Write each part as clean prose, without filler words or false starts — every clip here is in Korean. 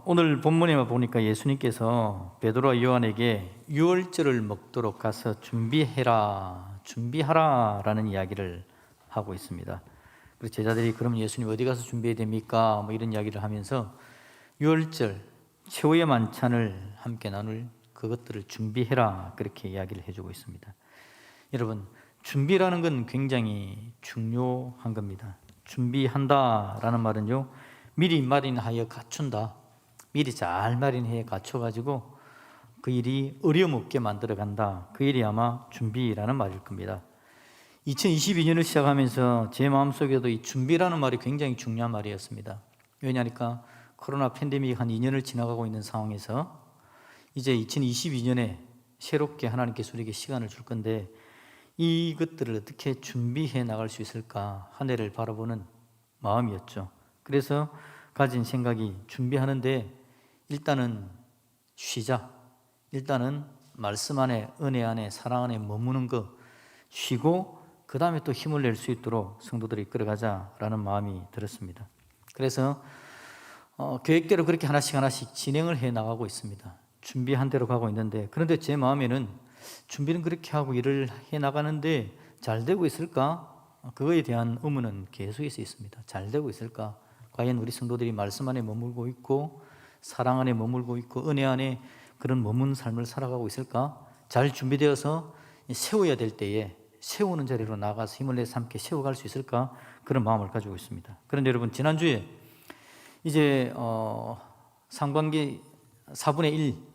오늘 본문에 보니까 예수님께서 베드로와 요한에게 유월절을 먹도록 가서 준비하라 라는 이야기를 하고 있습니다. 그래서 제자들이 그럼 예수님 어디 가서 준비해야 됩니까? 이런 이야기를 하면서 유월절 최후의 만찬을 함께 나눌 그것들을 준비해라 그렇게 이야기를 해주고 있습니다. 여러분, 준비라는 건 굉장히 중요한 겁니다. 준비한다라는 말은요, 미리 마련하여 갖춘다. 미리 잘 마련해 갖춰가지고 그 일이 어려움 없게 만들어 간다. 그 일이 아마 준비라는 말일 겁니다. 2022년을 시작하면서 제 마음속에도 이 준비라는 말이 굉장히 중요한 말이었습니다. 왜냐하니까 코로나 팬데믹 한 2년을 지나가고 있는 상황에서 이제 2022년에 새롭게 하나님께서 우리에게 시간을 줄 건데 이것들을 어떻게 준비해 나갈 수 있을까 한 해를 바라보는 마음이었죠. 그래서 가진 생각이 준비하는데 일단은 쉬자. 일단은 말씀 안에, 은혜 안에, 사랑 안에 머무는 거 쉬고 그 다음에 또 힘을 낼 수 있도록 성도들이 이끌어가자라는 마음이 들었습니다. 그래서 계획대로 그렇게 하나씩 진행을 해 나가고 있습니다. 준비한 대로 가고 있는데, 그런데 제 마음에는 준비는 그렇게 하고 일을 해 나가는데 잘 되고 있을까? 그거에 대한 의문은 계속해서 있습니다. 잘 되고 있을까? 과연 우리 성도들이 말씀 안에 머물고 있고 사랑 안에 머물고 있고 은혜 안에 그런 머문 삶을 살아가고 있을까? 잘 준비되어서 세워야 될 때에 세우는 자리로 나가서 힘을 내서 함께 세워갈 수 있을까? 그런 마음을 가지고 있습니다. 그런데 여러분, 지난주에 이제 상반기 4분의 1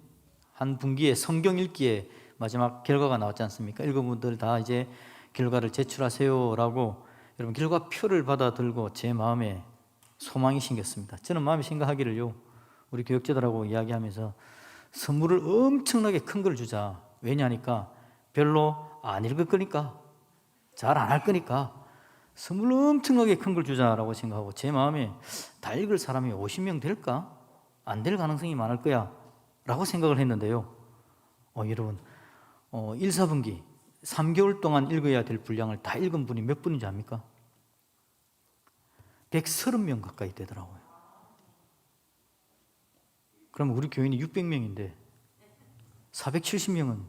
한 분기에 성경 읽기에 마지막 결과가 나왔지 않습니까? 읽은 분들 다 이제 결과를 제출하세요라고 여러분 결과표를 받아 들고 제 마음에 소망이 생겼습니다. 저는 마음이 생각하기를요, 우리 교육자들하고 이야기하면서 선물을 엄청나게 큰 걸 주자. 왜냐하니까 별로 안 읽을 거니까, 잘 안 할 거니까 선물 엄청나게 큰 걸 주자라고 생각하고, 제 마음에 다 읽을 사람이 50명 될까? 안 될 가능성이 많을 거야 라고 생각을 했는데요, 여러분 1, 4분기 3개월 동안 읽어야 될 분량을 다 읽은 분이 몇 분인지 압니까? 130명 가까이 되더라고요. 그럼 우리 교인이 600명인데 470명은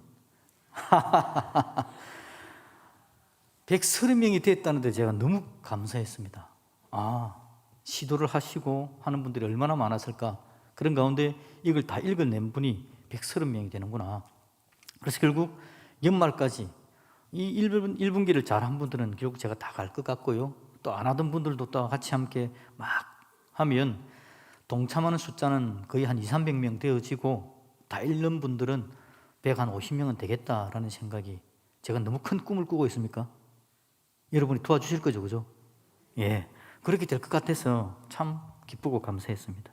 130명이 됐다는데 제가 너무 감사했습니다. 시도를 하시고 하는 분들이 얼마나 많았을까. 그런 가운데 이걸 다 읽어낸 분이 130명이 되는구나. 그래서 결국 연말까지 이 1분기를 잘한 분들은 결국 제가 다 갈 것 같고요, 또 안 하던 분들도 또 같이 함께 막 하면 동참하는 숫자는 거의 한 200~300명 되어지고 다 읽는 분들은 150명은 되겠다라는 생각이, 제가 너무 큰 꿈을 꾸고 있습니까? 여러분이 도와주실 거죠, 그죠? 예, 그렇게 될 것 같아서 참 기쁘고 감사했습니다.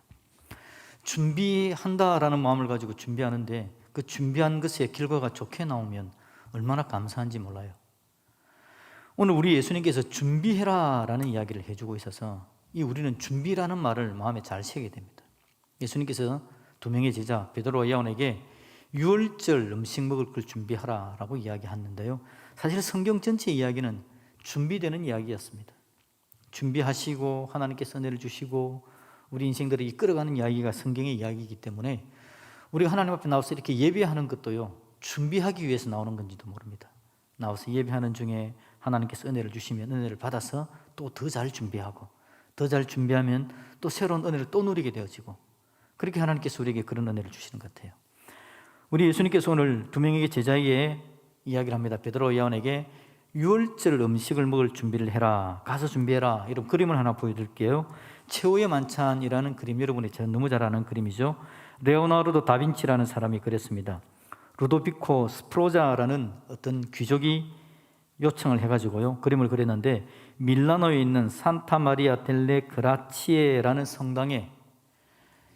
준비한다라는 마음을 가지고 준비하는데 그 준비한 것의 결과가 좋게 나오면 얼마나 감사한지 몰라요. 오늘 우리 예수님께서 준비해라 라는 이야기를 해주고 있어서 우리는 준비라는 말을 마음에 잘 새게 됩니다. 예수님께서 두 명의 제자 베드로와 요한에게 유월절 음식 먹을 걸 준비하라 라고 이야기했는데요, 사실 성경 전체 이야기는 준비되는 이야기였습니다. 준비하시고 하나님께서 은혜를 주시고 우리 인생들을 이끌어가는 이야기가 성경의 이야기이기 때문에 우리가 하나님 앞에 나와서 이렇게 예배하는 것도요, 준비하기 위해서 나오는 건지도 모릅니다. 나와서 예배하는 중에 하나님께서 은혜를 주시면 은혜를 받아서 또 더 잘 준비하고, 더 잘 준비하면 또 새로운 은혜를 또 누리게 되어지고, 그렇게 하나님께서 우리에게 그런 은혜를 주시는 것 같아요. 우리 예수님께서 오늘 두 명의 제자에게 이야기를 합니다. 베드로와 요한에게 유월절 음식을 먹을 준비를 해라, 가서 준비해라. 이런 그림을 하나 보여드릴게요. 최후의 만찬이라는 그림, 여러분이 너무 잘 아는 그림이죠. 레오나르도 다빈치라는 사람이 그렸습니다. 루도비코 스프로자라는 어떤 귀족이 요청을 해가지고요, 그림을 그렸는데 밀라노에 있는 산타 마리아 델레 그라치에라는 성당에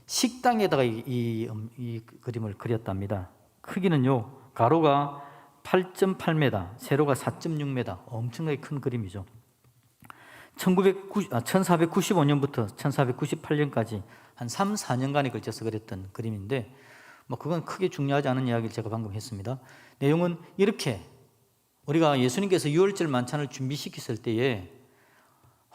식당에다가 이 그림을 그렸답니다. 크기는요, 가로가 8.8m, 세로가 4.6m, 엄청나게 큰 그림이죠. 1495년부터 1498년까지 한 3, 4년간에 걸쳐서 그렸던 그림인데, 그건 크게 중요하지 않은 이야기를 제가 방금 했습니다. 내용은 이렇게, 우리가 예수님께서 유월절 만찬을 준비시켰을 때에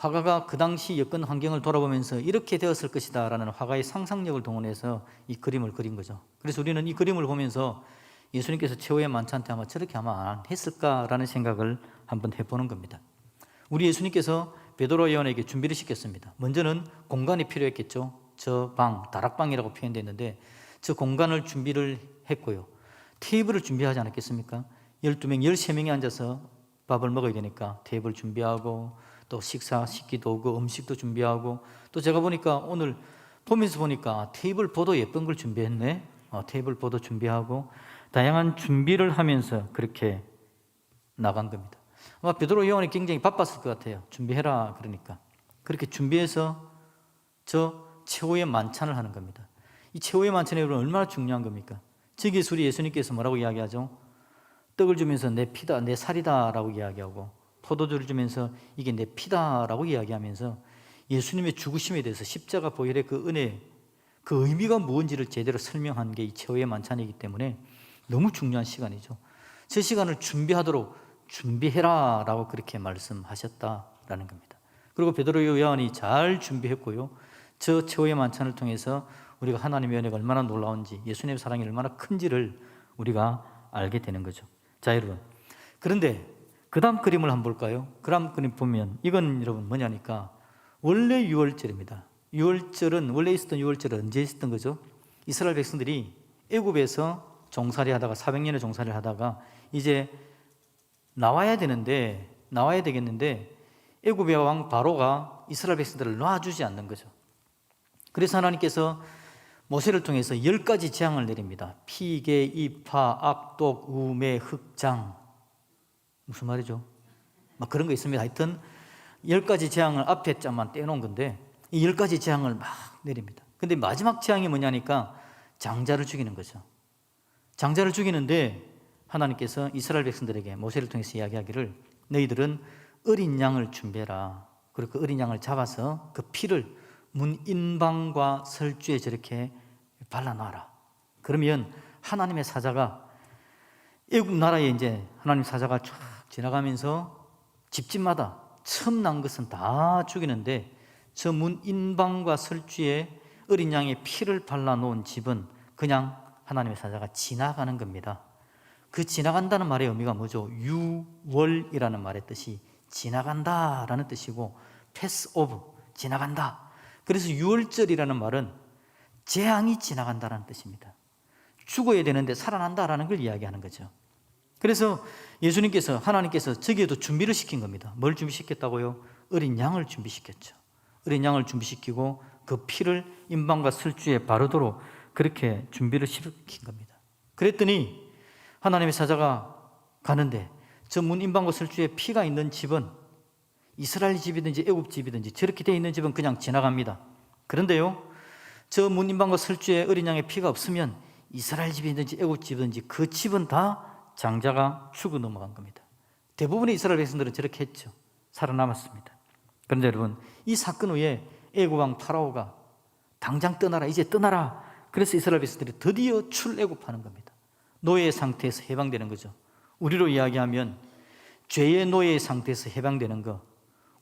화가가 그 당시 여건 환경을 돌아보면서 이렇게 되었을 것이다 라는 화가의 상상력을 동원해서 이 그림을 그린 거죠. 그래서 우리는 이 그림을 보면서 예수님께서 최후의 만찬 때 아마 저렇게 아마 안 했을까라는 생각을 한번 해보는 겁니다. 우리 예수님께서 베드로 요한에게 준비를 시켰습니다. 먼저는 공간이 필요했겠죠. 저 방, 다락방이라고 표현되어 있는데 저 공간을 준비를 했고요. 테이블을 준비하지 않았겠습니까? 12명, 13명이 앉아서 밥을 먹어야 되니까 테이블 준비하고 또 식사시키도 오고 음식도 준비하고 또 제가 보니까 오늘 보면서 보니까 테이블 보도 예쁜 걸 준비했네. 테이블 보도 준비하고 다양한 준비를 하면서 그렇게 나간 겁니다. 아마 베드로 요한이 굉장히 바빴을 것 같아요. 준비해라 그러니까. 그렇게 준비해서 저 최후의 만찬을 하는 겁니다. 이 최후의 만찬이 얼마나 중요한 겁니까? 저기서 우리 예수님께서 뭐라고 이야기하죠? 떡을 주면서 내 피다, 내 살이다 라고 이야기하고 포도주를 주면서 이게 내 피다라고 이야기하면서 예수님의 죽으심에 대해서 십자가 보혈의 그 은혜, 그 의미가 무엇인지를 제대로 설명한 게 이 최후의 만찬이기 때문에 너무 중요한 시간이죠. 저 시간을 준비하도록 준비해라 라고 그렇게 말씀하셨다라는 겁니다. 그리고 베드로 요한이 잘 준비했고요. 저 최후의 만찬을 통해서 우리가 하나님의 은혜가 얼마나 놀라운지, 예수님의 사랑이 얼마나 큰지를 우리가 알게 되는 거죠. 자, 여러분, 그런데 그 다음 그림을 한번 볼까요? 그 다음 그림 보면 이건 여러분 뭐냐니까 원래 유월절입니다. 유월절은 원래 있었던 유월절은 언제 있었던 거죠? 이스라엘 백성들이 애굽에서 종살이 하다가 400년의 종살이를 하다가 이제 나와야 되겠는데 애굽의 왕 바로가 이스라엘 백성들을 놔주지 않는 거죠. 그래서 하나님께서 모세를 통해서 10가지 재앙을 내립니다. 피개, 이파, 악독, 우매, 흑장. 무슨 말이죠? 막 그런 거 있습니다. 하여튼 10가지 재앙을 앞에 잠만 떼놓은 건데 이 10가지 재앙을 막 내립니다. 근데 마지막 재앙이 뭐냐니까 장자를 죽이는 거죠. 장자를 죽이는데 하나님께서 이스라엘 백성들에게 모세를 통해서 이야기하기를 너희들은 어린 양을 준비해라. 그리고 그 어린 양을 잡아서 그 피를 문 인방과 설주에 저렇게 발라놔라. 그러면 하나님의 사자가 애국 나라에 이제 하나님 사자가 쫙 지나가면서 집집마다 처음 난 것은 다 죽이는데 저 문 인방과 설주에 어린 양의 피를 발라놓은 집은 그냥 하나님의 사자가 지나가는 겁니다. 그 지나간다는 말의 의미가 뭐죠? 유월이라는 말의 뜻이 지나간다라는 뜻이고 패스 오브, 지나간다. 그래서 유월절이라는 말은 재앙이 지나간다라는 뜻입니다. 죽어야 되는데 살아난다라는 걸 이야기하는 거죠. 그래서 예수님께서, 하나님께서 저기에도 준비를 시킨 겁니다. 뭘 준비시켰다고요? 어린 양을 준비시켰죠. 어린 양을 준비시키고 그 피를 인방과 설주에 바르도록 그렇게 준비를 시킨 겁니다. 그랬더니 하나님의 사자가 가는데 저 문 인방과 설주에 피가 있는 집은 이스라엘 집이든지 애굽 집이든지 저렇게 되어 있는 집은 그냥 지나갑니다. 그런데요, 저 문 인방과 설주에 어린 양의 피가 없으면 이스라엘 집이든지 애굽 집이든지 그 집은 다 장자가 죽어 넘어간 겁니다. 대부분의 이스라엘 백성들은 저렇게 했죠. 살아남았습니다. 그런데 여러분, 이 사건 후에 애굽 왕 파라오가 당장 떠나라, 이제 떠나라. 그래서 이스라엘 백성들이 드디어 출애굽하는 겁니다. 노예의 상태에서 해방되는 거죠. 우리로 이야기하면 죄의 노예의 상태에서 해방되는 거,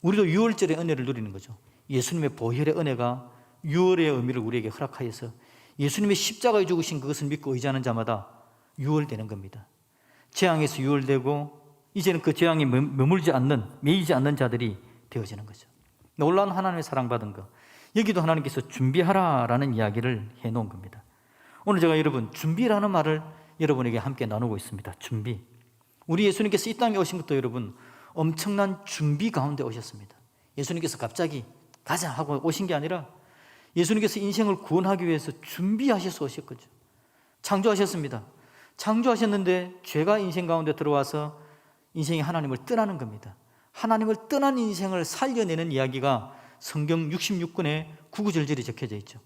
우리도 유월절의 은혜를 누리는 거죠. 예수님의 보혈의 은혜가 유월의 의미를 우리에게 허락하여서 예수님의 십자가에 죽으신 그것을 믿고 의지하는 자마다 유월되는 겁니다. 재앙에서 유월되고 이제는 그 재앙이 머물지 않는, 매이지 않는 자들이 되어지는 거죠. 놀라운 하나님의 사랑받은 거, 여기도 하나님께서 준비하라라는 이야기를 해놓은 겁니다. 오늘 제가 여러분 준비라는 말을 여러분에게 함께 나누고 있습니다. 준비. 우리 예수님께서 이 땅에 오신 것도 여러분 엄청난 준비 가운데 오셨습니다. 예수님께서 갑자기 가자 하고 오신 게 아니라 예수님께서 인생을 구원하기 위해서 준비하셔서 오셨거든요. 창조하셨습니다. 창조하셨는데 죄가 인생 가운데 들어와서 인생이 하나님을 떠나는 겁니다. 하나님을 떠난 인생을 살려내는 이야기가 성경 66권에 구구절절히 적혀져 있죠.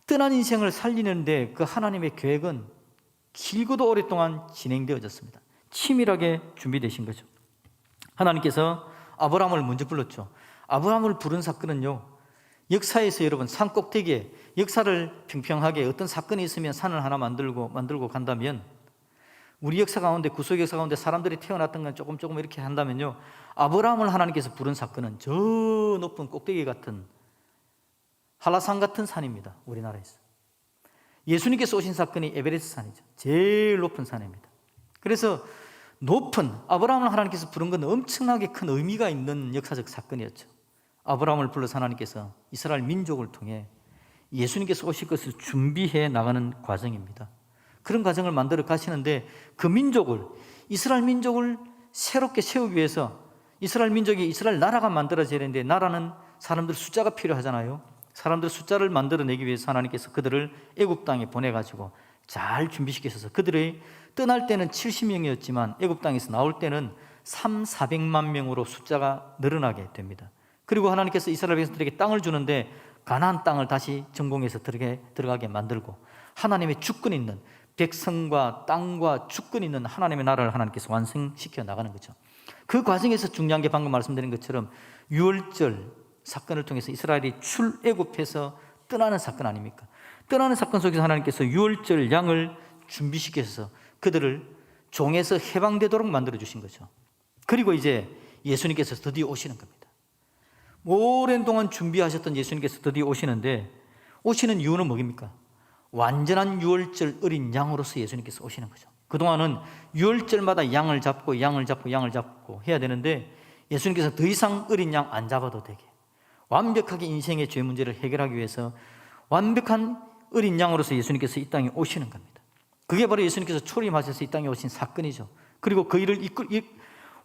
떠난 인생을 살리는데 그 하나님의 계획은 길고도 오랫동안 진행되어졌습니다. 치밀하게 준비되신 거죠. 하나님께서 아브라함을 먼저 불렀죠. 아브라함을 부른 사건은요, 역사에서 여러분 산 꼭대기에 역사를 평평하게 어떤 사건이 있으면 산을 하나 만들고 간다면 우리 역사 가운데, 구속 역사 가운데 사람들이 태어났던 건 조금 이렇게 한다면요, 아브라함을 하나님께서 부른 사건은 저 높은 꼭대기 같은 한라산 같은 산입니다. 우리나라에서. 예수님께서 오신 사건이 에베레스트 산이죠. 제일 높은 산입니다. 그래서 높은 아브라함을 하나님께서 부른 건 엄청나게 큰 의미가 있는 역사적 사건이었죠. 아브라함을 불러서 하나님께서 이스라엘 민족을 통해 예수님께서 오실 것을 준비해 나가는 과정입니다. 그런 과정을 만들어 가시는데, 그 민족을, 이스라엘 민족을 새롭게 세우기 위해서 이스라엘 민족이, 이스라엘 나라가 만들어져야 되는데, 나라는 사람들 숫자가 필요하잖아요. 사람들 숫자를 만들어내기 위해서 하나님께서 그들을 애굽 땅에 보내가지고 잘 준비시키셔서, 그들이 떠날 때는 70명이었지만 애굽 땅에서 나올 때는 300~400만 명으로 숫자가 늘어나게 됩니다. 그리고 하나님께서 이스라엘 백성들에게 땅을 주는데 가나안 땅을 다시 전공해서 들어가게 만들고, 하나님의 주권 있는 백성과 땅과 주권 있는 하나님의 나라를 하나님께서 완성시켜 나가는 거죠. 그 과정에서 중요한 게 방금 말씀드린 것처럼 유월절 사건을 통해서 이스라엘이 출애굽해서 떠나는 사건 아닙니까? 떠나는 사건 속에서 하나님께서 유월절 양을 준비시켜서 그들을 종에서 해방되도록 만들어 주신 거죠. 그리고 이제 예수님께서 드디어 오시는 겁니다. 오랜 동안 준비하셨던 예수님께서 드디어 오시는데, 오시는 이유는 뭐입니까? 완전한 유월절 어린 양으로서 예수님께서 오시는 거죠. 그동안은 유월절마다 양을 잡고 해야 되는데, 예수님께서 더 이상 어린 양 안 잡아도 되게 완벽하게 인생의 죄 문제를 해결하기 위해서 완벽한 어린 양으로서 예수님께서 이 땅에 오시는 겁니다. 그게 바로 예수님께서 초림하셔서 이 땅에 오신 사건이죠. 그리고 그 일을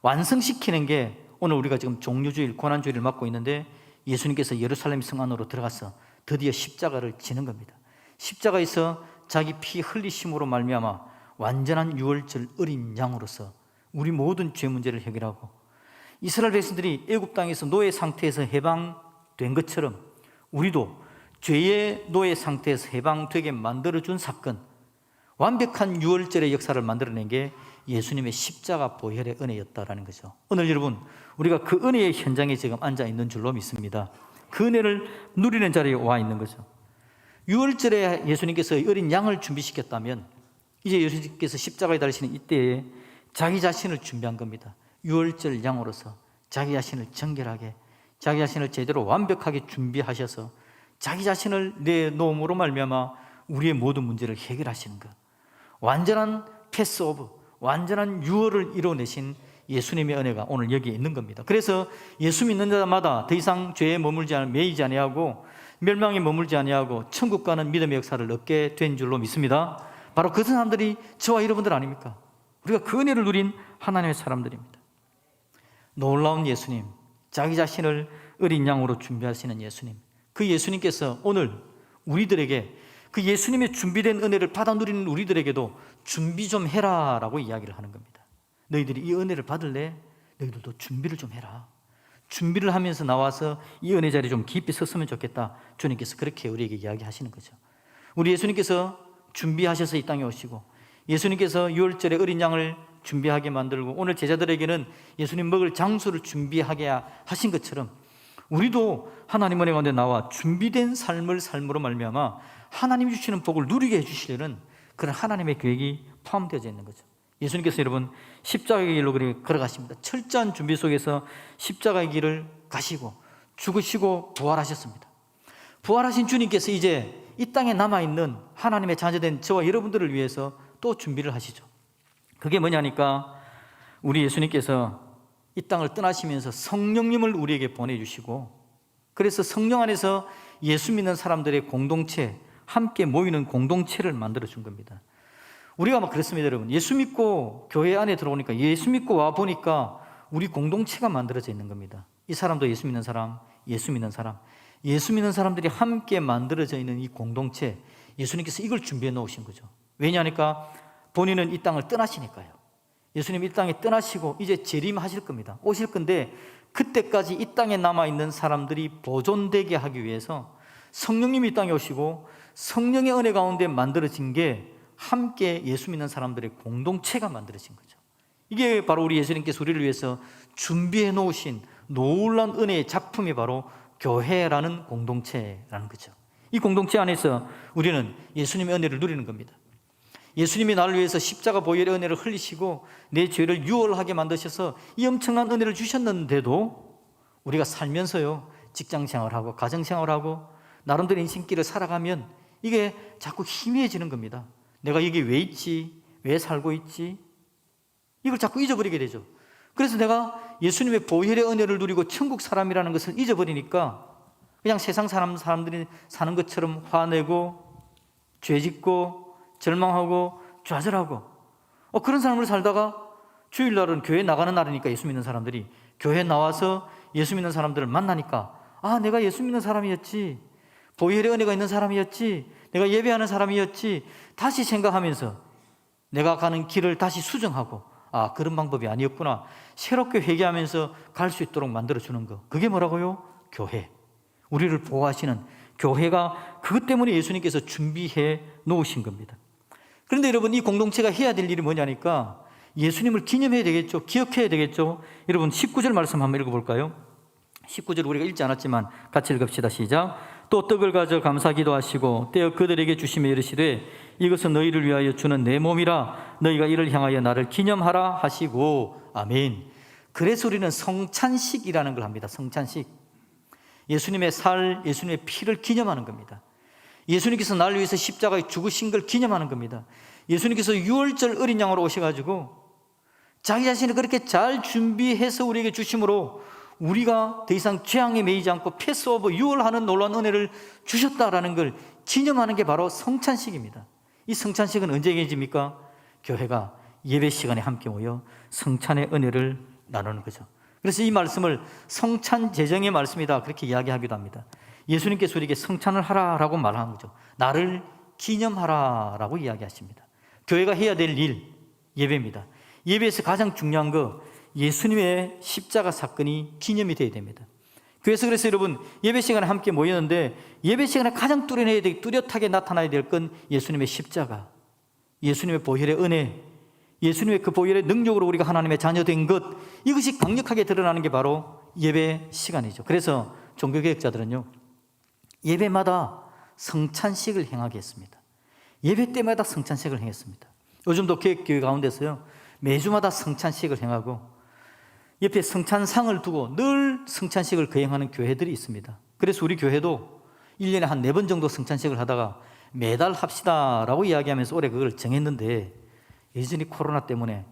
완성시키는 게 오늘 우리가 지금 종료주일, 고난주일을 맞고 있는데, 예수님께서 예루살렘 성 안으로 들어가서 드디어 십자가를 지는 겁니다. 십자가에서 자기 피 흘리심으로 말미암아 완전한 유월절 어린 양으로서 우리 모든 죄 문제를 해결하고, 이스라엘 백성들이 애굽 땅에서 노예 상태에서 해방된 것처럼 우리도 죄의 노예 상태에서 해방되게 만들어준 사건, 완벽한 유월절의 역사를 만들어낸 게 예수님의 십자가 보혈의 은혜였다라는 거죠. 오늘 여러분, 우리가 그 은혜의 현장에 지금 앉아 있는 줄로 믿습니다. 그 은혜를 누리는 자리에 와 있는 거죠. 유월절에 예수님께서 어린 양을 준비시켰다면, 이제 예수님께서 십자가에 달리시는 이때에 자기 자신을 준비한 겁니다. 유월절 양으로서 자기 자신을 정결하게, 자기 자신을 제대로 완벽하게 준비하셔서 자기 자신을 내놓음으로 말미암아 우리의 모든 문제를 해결하시는 것, 완전한 패스오브, 완전한 유월을 이뤄내신 예수님의 은혜가 오늘 여기에 있는 겁니다. 그래서 예수 믿는 자마다 더 이상 죄에 매이지 아니하고 멸망에 머물지 아니하고 천국 가는 믿음의 역사를 얻게 된 줄로 믿습니다. 바로 그 사람들이 저와 여러분들 아닙니까? 우리가 그 은혜를 누린 하나님의 사람들입니다. 놀라운 예수님, 자기 자신을 어린 양으로 준비하시는 예수님, 그 예수님께서 오늘 우리들에게 그 예수님의 준비된 은혜를 받아 누리는 우리들에게도 준비 좀 해라 라고 이야기를 하는 겁니다. 너희들이 이 은혜를 받을래? 너희들도 준비를 좀 해라. 준비를 하면서 나와서 이 은혜 자리에 좀 깊이 섰으면 좋겠다. 주님께서 그렇게 우리에게 이야기하시는 거죠. 우리 예수님께서 준비하셔서 이 땅에 오시고, 예수님께서 유월절에 어린 양을 준비하게 만들고, 오늘 제자들에게는 예수님 먹을 장소를 준비하게 하신 것처럼 우리도 하나님 은혜 가운데 나와 준비된 삶을 삶으로 말미암아 하나님이 주시는 복을 누리게 해주시려는 그런 하나님의 계획이 포함되어 있는 거죠. 예수님께서 여러분 십자가의 길로 걸어가십니다. 철저한 준비 속에서 십자가의 길을 가시고 죽으시고 부활하셨습니다. 부활하신 주님께서 이제 이 땅에 남아있는 하나님의 자녀된 저와 여러분들을 위해서 또 준비를 하시죠. 그게 뭐냐니까, 우리 예수님께서 이 땅을 떠나시면서 성령님을 우리에게 보내주시고, 그래서 성령 안에서 예수 믿는 사람들의 공동체, 함께 모이는 공동체를 만들어준 겁니다. 우리가 막 그렇습니다, 여러분. 예수 믿고 교회 안에 들어오니까, 예수 믿고 와 보니까 우리 공동체가 만들어져 있는 겁니다. 이 사람도 예수 믿는 사람, 예수 믿는 사람, 예수 믿는 사람들이 함께 만들어져 있는 이 공동체, 예수님께서 이걸 준비해 놓으신 거죠. 왜냐하니까 본인은 이 땅을 떠나시니까요. 예수님 이 땅에 떠나시고 이제 재림하실 겁니다. 오실 건데, 그때까지 이 땅에 남아있는 사람들이 보존되게 하기 위해서 성령님이 이 땅에 오시고 성령의 은혜 가운데 만들어진 게 함께 예수 믿는 사람들의 공동체가 만들어진 거죠. 이게 바로 우리 예수님께서 우리를 위해서 준비해 놓으신 놀라운 은혜의 작품이 바로 교회라는 공동체라는 거죠. 이 공동체 안에서 우리는 예수님의 은혜를 누리는 겁니다. 예수님이 나를 위해서 십자가 보혈의 은혜를 흘리시고 내 죄를 유월하게 만드셔서 이 엄청난 은혜를 주셨는데도 우리가 살면서요, 직장생활하고 가정생활하고 나름대로 인생길을 살아가면 이게 자꾸 희미해지는 겁니다. 내가 여기 왜 있지? 왜 살고 있지? 이걸 자꾸 잊어버리게 되죠. 그래서 내가 예수님의 보혈의 은혜를 누리고 천국 사람이라는 것을 잊어버리니까 그냥 세상 사람들이 사는 것처럼 화내고 죄짓고 절망하고 좌절하고 그런 삶을 살다가 주일날은 교회 나가는 날이니까 예수 믿는 사람들이 교회 나와서 예수 믿는 사람들을 만나니까 내가 예수 믿는 사람이었지, 보혈의 은혜가 있는 사람이었지, 내가 예배하는 사람이었지 다시 생각하면서 내가 가는 길을 다시 수정하고 그런 방법이 아니었구나, 새롭게 회개하면서 갈 수 있도록 만들어주는 거, 그게 뭐라고요? 교회. 우리를 보호하시는 교회가 그것 때문에 예수님께서 준비해 놓으신 겁니다. 그런데 여러분, 이 공동체가 해야 될 일이 뭐냐니까 예수님을 기념해야 되겠죠. 기억해야 되겠죠. 여러분 19절 말씀 한번 읽어볼까요? 19절 우리가 읽지 않았지만 같이 읽읍시다. 시작. 또 떡을 가져 감사 기도하시고 떼어 그들에게 주시며 이르시되 이것은 너희를 위하여 주는 내 몸이라 너희가 이를 향하여 나를 기념하라 하시고. 아멘. 그래서 우리는 성찬식이라는 걸 합니다. 성찬식. 예수님의 살, 예수님의 피를 기념하는 겁니다. 예수님께서 나를 위해서 십자가에 죽으신 걸 기념하는 겁니다. 예수님께서 유월절 어린 양으로 오셔가지고 자기 자신을 그렇게 잘 준비해서 우리에게 주심으로 우리가 더 이상 죄악에 매이지 않고 패스오버 유월하는 놀라운 은혜를 주셨다라는 걸 기념하는 게 바로 성찬식입니다. 이 성찬식은 언제 이루어집니까? 교회가 예배 시간에 함께 모여 성찬의 은혜를 나누는 거죠. 그래서 이 말씀을 성찬 제정의 말씀이다 그렇게 이야기하기도 합니다. 예수님께서 우리에게 성찬을 하라라고 말하는 거죠. 나를 기념하라라고 이야기하십니다. 교회가 해야 될 일, 예배입니다. 예배에서 가장 중요한 거 예수님의 십자가 사건이 기념이 되어야 됩니다. 그래서 여러분 예배 시간에 함께 모였는데 예배 시간에 가장 뚜렷하게 나타나야 될 건 예수님의 십자가, 예수님의 보혈의 은혜, 예수님의 그 보혈의 능력으로 우리가 하나님의 자녀된 것, 이것이 강력하게 드러나는 게 바로 예배 시간이죠. 그래서 종교개혁자들은요, 예배마다 성찬식을 행하게 했습니다. 예배 때마다 성찬식을 행했습니다. 요즘도 개혁교회 가운데서요, 매주마다 성찬식을 행하고 옆에 성찬상을 두고 늘 성찬식을 거행하는 교회들이 있습니다. 그래서 우리 교회도 1년에 한 4번 정도 성찬식을 하다가 매달 합시다라고 이야기하면서 올해 그걸 정했는데, 여전히 코로나 때문에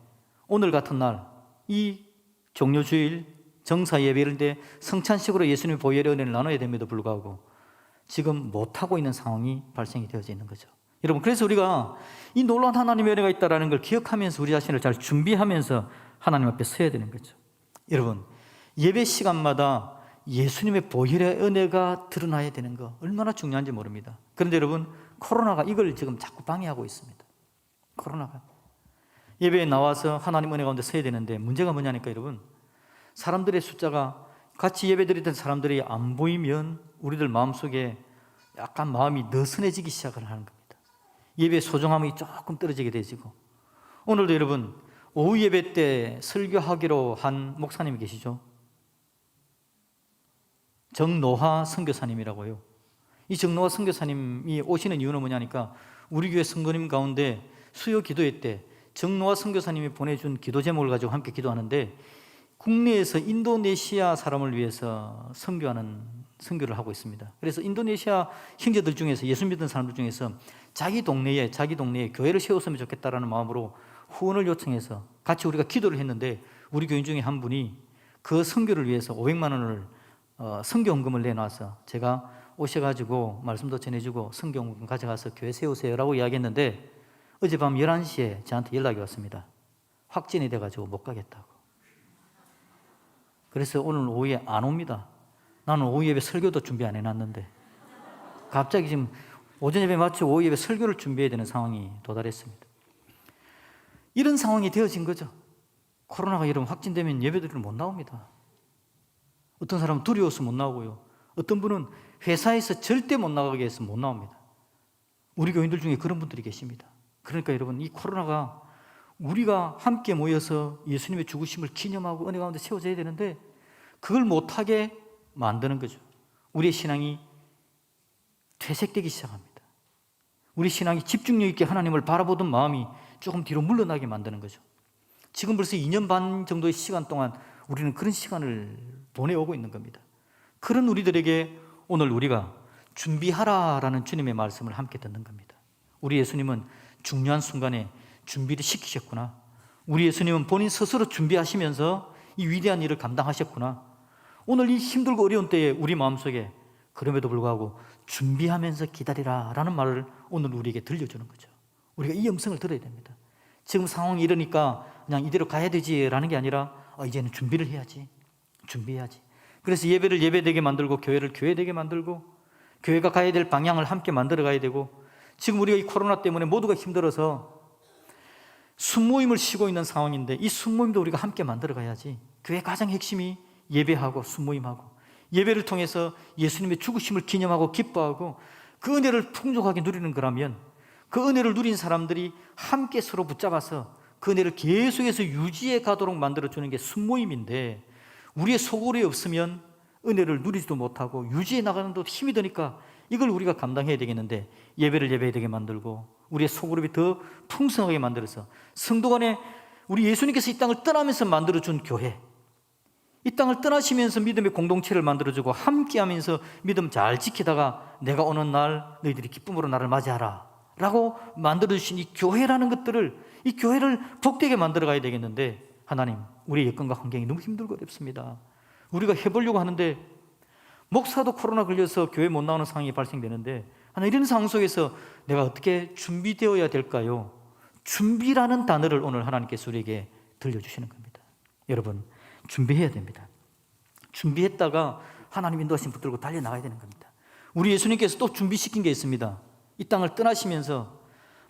오늘 같은 날 이 종료주일 정사 예배를 때 성찬식으로 예수님의 보혈의 은혜를 나눠야 됨에도 불구하고 지금 못하고 있는 상황이 발생이 되어져 있는 거죠. 여러분, 그래서 우리가 이 놀라운 하나님의 은혜가 있다는 걸 기억하면서 우리 자신을 잘 준비하면서 하나님 앞에 서야 되는 거죠. 여러분, 예배 시간마다 예수님의 보혈의 은혜가 드러나야 되는 거 얼마나 중요한지 모릅니다. 그런데 여러분, 코로나가 이걸 지금 자꾸 방해하고 있습니다. 코로나가. 예배에 나와서 하나님 은혜 가운데 서야 되는데 문제가 뭐냐니까 여러분, 사람들의 숫자가 같이 예배드리던 사람들이 안 보이면 우리들 마음속에 약간 마음이 느슨해지기 시작을 하는 겁니다. 예배의 소중함이 조금 떨어지게 되지고, 오늘도 여러분 오후 예배 때 설교하기로 한 목사님이 계시죠? 정노하 선교사님이라고요. 이 정노하 선교사님이 오시는 이유는 뭐냐니까 우리 교회 성도님 가운데 수요 기도회 때 정노하 선교사님이 보내준 기도 제목을 가지고 함께 기도하는데, 국내에서 인도네시아 사람을 위해서 선교를 하고 있습니다. 그래서 인도네시아 형제들 중에서, 예수 믿는 사람들 중에서 자기 동네에 교회를 세웠으면 좋겠다라는 마음으로 후원을 요청해서 같이 우리가 기도를 했는데, 우리 교인 중에 한 분이 그 선교를 위해서 500만 원을 선교헌금을 내놔서 제가 오셔가지고 말씀도 전해주고 선교헌금 가져가서 교회 세우세요라고 이야기했는데, 어젯밤 11시에 저한테 연락이 왔습니다. 확진이 돼가지고 못 가겠다고. 그래서 오늘 오후에 안 옵니다. 나는 오후 예배 설교도 준비 안 해놨는데 갑자기 지금 오전 예배 마치고 오후 예배 설교를 준비해야 되는 상황이 도달했습니다. 이런 상황이 되어진 거죠. 코로나가 여러분 확진되면 예배드리러 못 나옵니다. 어떤 사람은 두려워서 못 나오고요, 어떤 분은 회사에서 절대 못 나가게 해서 못 나옵니다. 우리 교인들 중에 그런 분들이 계십니다. 그러니까 여러분, 이 코로나가 우리가 함께 모여서 예수님의 죽으심을 기념하고 은혜 가운데 세워져야 되는데 그걸 못하게 만드는 거죠. 우리의 신앙이 퇴색되기 시작합니다. 우리 신앙이 집중력 있게 하나님을 바라보던 마음이 조금 뒤로 물러나게 만드는 거죠. 지금 벌써 2년 반 정도의 시간 동안 우리는 그런 시간을 보내오고 있는 겁니다. 그런 우리들에게 오늘 우리가 준비하라라는 주님의 말씀을 함께 듣는 겁니다. 우리 예수님은 중요한 순간에 준비를 시키셨구나. 우리 예수님은 본인 스스로 준비하시면서 이 위대한 일을 감당하셨구나. 오늘 이 힘들고 어려운 때에 우리 마음속에 그럼에도 불구하고 준비하면서 기다리라 라는 말을 오늘 우리에게 들려주는 거죠. 우리가 이 음성을 들어야 됩니다. 지금 상황이 이러니까 그냥 이대로 가야 되지 라는 게 아니라 이제는 준비를 해야지. 준비해야지. 그래서 예배를 예배되게 만들고 교회를 교회되게 만들고 교회가 가야 될 방향을 함께 만들어 가야 되고, 지금 우리가 이 코로나 때문에 모두가 힘들어서 순모임을 쉬고 있는 상황인데 이 순모임도 우리가 함께 만들어 가야지. 교회 가장 핵심이 예배하고 순모임하고, 예배를 통해서 예수님의 죽으심을 기념하고 기뻐하고 그 은혜를 풍족하게 누리는 거라면, 그 은혜를 누린 사람들이 함께 서로 붙잡아서 그 은혜를 계속해서 유지해 가도록 만들어주는 게 순모임인데, 우리의 소굴이 없으면 은혜를 누리지도 못하고 유지해 나가는 데 힘이 드니까 이걸 우리가 감당해야 되겠는데, 예배를 예배되게 만들고 우리의 소그룹이 더 풍성하게 만들어서 성도 간에 우리 예수님께서 이 땅을 떠나면서 만들어준 교회, 이 땅을 떠나시면서 믿음의 공동체를 만들어주고 함께하면서 믿음 잘 지키다가 내가 오는 날 너희들이 기쁨으로 나를 맞이하라 라고 만들어주신 이 교회라는 것들을, 이 교회를 복되게 만들어 가야 되겠는데, 하나님, 우리의 여건과 환경이 너무 힘들고 어렵습니다. 우리가 해보려고 하는데 목사도 코로나 걸려서 교회 못 나오는 상황이 발생되는데, 하나님, 이런 상황 속에서 내가 어떻게 준비되어야 될까요? 준비라는 단어를 오늘 하나님께서 우리에게 들려주시는 겁니다. 여러분, 준비해야 됩니다. 준비했다가 하나님 인도하심 붙들고 달려나가야 되는 겁니다. 우리 예수님께서 또 준비시킨 게 있습니다. 이 땅을 떠나시면서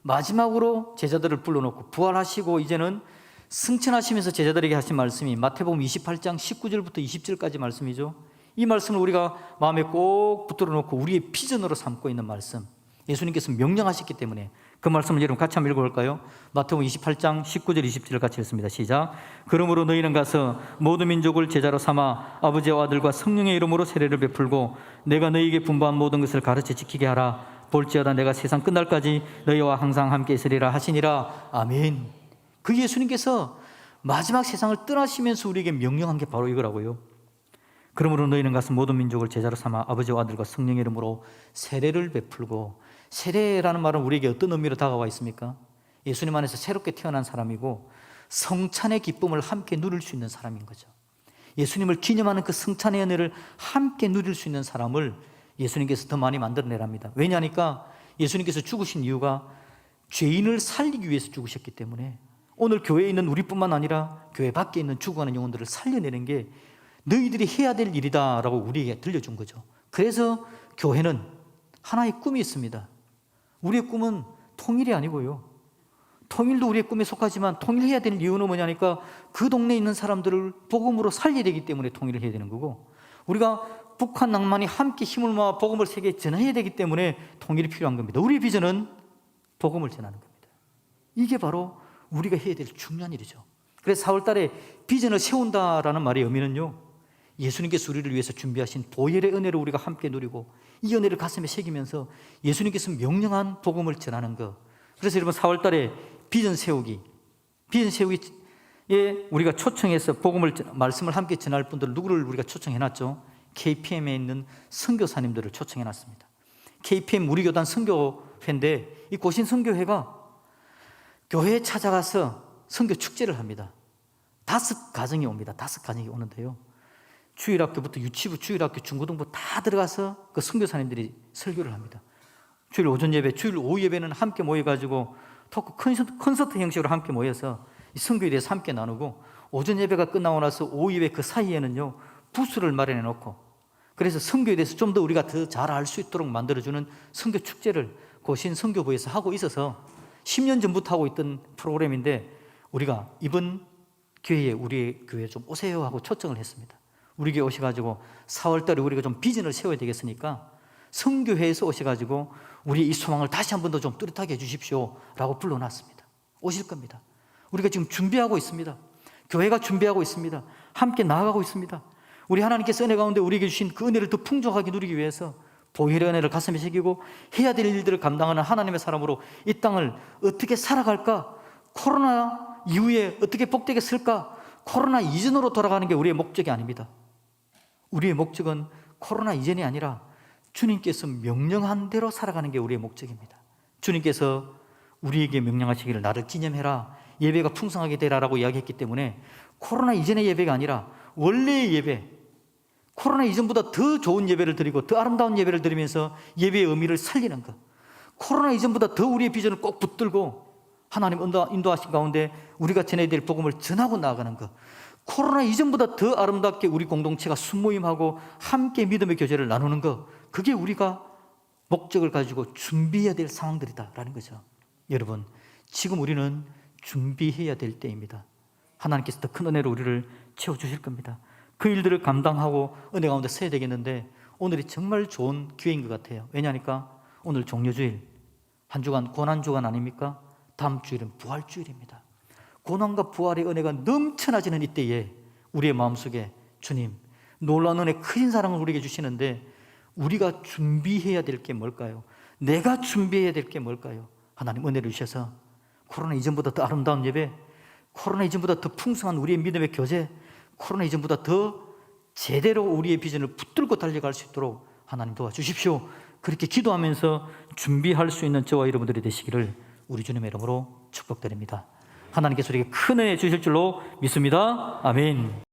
마지막으로 제자들을 불러놓고 부활하시고 이제는 승천하시면서 제자들에게 하신 말씀이 마태복음 28장 19절부터 20절까지 말씀이죠. 이 말씀을 우리가 마음에 꼭 붙들어 놓고 우리의 비전으로 삼고 있는 말씀, 예수님께서 명령하셨기 때문에 그 말씀을 여러분 같이 한번 읽어볼까요? 마태복음 28장 19절 20절을 같이 읽습니다. 시작. 그러므로 너희는 가서 모든 민족을 제자로 삼아 아버지와 아들과 성령의 이름으로 세례를 베풀고 내가 너희에게 분부한 모든 것을 가르쳐 지키게 하라. 볼지어다 내가 세상 끝날까지 너희와 항상 함께 있으리라 하시니라. 아멘. 그 예수님께서 마지막 세상을 떠나시면서 우리에게 명령한 게 바로 이거라고요. 그러므로 너희는 가서 모든 민족을 제자로 삼아 아버지와 아들과 성령의 이름으로 세례를 베풀고, 세례라는 말은 우리에게 어떤 의미로 다가와 있습니까? 예수님 안에서 새롭게 태어난 사람이고 성찬의 기쁨을 함께 누릴 수 있는 사람인 거죠. 예수님을 기념하는 그 성찬의 은혜를 함께 누릴 수 있는 사람을 예수님께서 더 많이 만들어내랍니다. 왜냐하니까 예수님께서 죽으신 이유가 죄인을 살리기 위해서 죽으셨기 때문에, 오늘 교회에 있는 우리뿐만 아니라 교회 밖에 있는 죽어가는 영혼들을 살려내는 게 너희들이 해야 될 일이다 라고 우리에게 들려준 거죠. 그래서 교회는 하나의 꿈이 있습니다. 우리의 꿈은 통일이 아니고요, 통일도 우리의 꿈에 속하지만 통일해야 되는 이유는 뭐냐니까 그 동네에 있는 사람들을 복음으로 살려야 되기 때문에 통일을 해야 되는 거고, 우리가 북한 낭만이 함께 힘을 모아 복음을 세계에 전해야 되기 때문에 통일이 필요한 겁니다. 우리의 비전은 복음을 전하는 겁니다. 이게 바로 우리가 해야 될 중요한 일이죠. 그래서 4월 달에 비전을 세운다라는 말의 의미는요, 예수님께서 우리를 위해서 준비하신 보혈의 은혜를 우리가 함께 누리고 이 은혜를 가슴에 새기면서 예수님께서 명령한 복음을 전하는 것. 그래서 여러분 4월 달에 비전 세우기에 우리가 초청해서 복음을, 말씀을 함께 전할 분들 누구를 우리가 초청해놨죠? KPM에 있는 선교사님들을 초청해놨습니다. KPM 우리교단 선교회인데 이 고신 선교회가 교회에 찾아가서 선교 축제를 합니다. 5가정이 옵니다. 5가정이 오는데요, 주일학교부터 유치부, 주일학교, 중고등부 다 들어가서 그 선교사님들이 설교를 합니다. 주일 오전 예배, 주일 오후 예배는 함께 모여가지고 토크 콘서트 형식으로 함께 모여서 이 선교에 대해서 함께 나누고, 오전 예배가 끝나고 나서 오후 예배 그 사이에는요 부스를 마련해 놓고, 그래서 선교에 대해서 좀 더 우리가 더 잘 알 수 있도록 만들어주는 선교 축제를 고신 선교부에서 하고 있어서 10년 전부터 하고 있던 프로그램인데, 우리가 이번 기회에 우리 교회에 좀 오세요 하고 초청을 했습니다. 우리 교회 오셔가지고 4월 달에 우리가 좀 비전을 세워야 되겠으니까 선교회에서 오셔가지고 우리의 이 소망을 다시 한 번 더 좀 뚜렷하게 해주십시오 라고 불러놨습니다. 오실 겁니다. 우리가 지금 준비하고 있습니다. 교회가 준비하고 있습니다. 함께 나아가고 있습니다. 우리 하나님께서 은혜 가운데 우리에게 주신 그 은혜를 더 풍족하게 누리기 위해서 보혈의 은혜를 가슴에 새기고 해야 될 일들을 감당하는 하나님의 사람으로 이 땅을 어떻게 살아갈까? 코로나 이후에 어떻게 복되게 쓸까? 코로나 이전으로 돌아가는 게 우리의 목적이 아닙니다. 우리의 목적은 코로나 이전이 아니라 주님께서 명령한 대로 살아가는 게 우리의 목적입니다. 주님께서 우리에게 명령하시기를 나를 기념해라, 예배가 풍성하게 되라라고 이야기했기 때문에 코로나 이전의 예배가 아니라 원래의 예배, 코로나 이전보다 더 좋은 예배를 드리고 더 아름다운 예배를 드리면서 예배의 의미를 살리는 것, 코로나 이전보다 더 우리의 비전을 꼭 붙들고 하나님 인도하신 가운데 우리가 전해야 될 복음을 전하고 나아가는 것, 코로나 이전보다 더 아름답게 우리 공동체가 순모임하고 함께 믿음의 교제를 나누는 것, 그게 우리가 목적을 가지고 준비해야 될 상황들이다라는 거죠. 여러분, 지금 우리는 준비해야 될 때입니다. 하나님께서 더 큰 은혜로 우리를 채워주실 겁니다. 그 일들을 감당하고 은혜 가운데 서야 되겠는데 오늘이 정말 좋은 기회인 것 같아요. 왜냐하니까 오늘 종려주일, 한 주간 고난주간 아닙니까? 다음 주일은 부활주일입니다. 고난과 부활의 은혜가 넘쳐나지는 이때에 우리의 마음속에 주님, 놀라운 은혜, 큰 사랑을 우리에게 주시는데 우리가 준비해야 될 게 뭘까요? 내가 준비해야 될 게 뭘까요? 하나님 은혜를 주셔서 코로나 이전보다 더 아름다운 예배, 코로나 이전보다 더 풍성한 우리의 믿음의 교제, 코로나 이전보다 더 제대로 우리의 비전을 붙들고 달려갈 수 있도록 하나님 도와주십시오. 그렇게 기도하면서 준비할 수 있는 저와 여러분들이 되시기를 우리 주님의 이름으로 축복드립니다. 하나님께서 우리에게 큰 은혜 주실 줄로 믿습니다. 아멘.